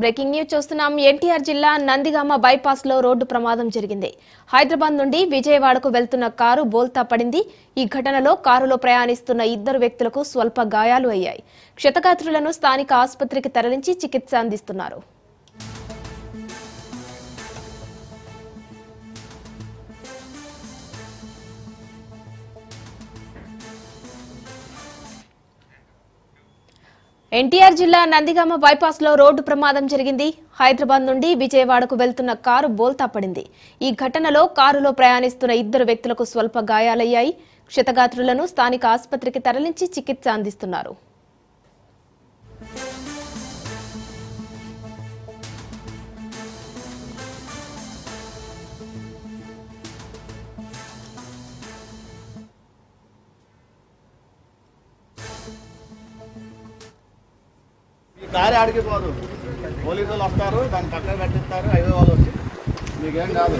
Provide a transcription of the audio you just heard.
Breaking news చూస్తున్నాం. ఎన్టీఆర్ జిల్లా Nandigama bypass లో రోడ్డు ప్రమాదం జరిగింది. హైదరాబాద్ నుండి విజయవాడకు వెళ్తున్న కారు బోల్తా పడింది. ఈ ఘటనలో కారులో ప్రయాణిస్తున్న ఇద్దరు వ్యక్తులకు స్వల్ప గాయాలు అయ్యాయి. క్షతగాత్రులను స్థానిక ఆసుపత్రికి తరలించి చికిత్స అందిస్తున్నారు. ఎన్టీఆర్ జిల్లా నందిగామ బైపాస్ లో రోడ్డు ప్రమాదం జరిగింది. హైదరాబాద్ నుండి విజయవాడకు వెళ్తున్న కారు బోల్తా పడింది. ఈ ఘటనలో కారులో ప్రయాణిస్తున్న ఇద్దరు వ్యక్తులకు స్వల్ప గాయాలయ్యాయి. క్షతగాత్రులను స్థానిక ఆసుపత్రికి తరలించి చికిత్స అందిస్తున్నారు. దారి ఆడికిపోదు, పోలీసులు వస్తారు, దాన్ని పక్కన పెట్టిస్తారు, 5 వాళ్ళు వచ్చి మీకేం కాదు.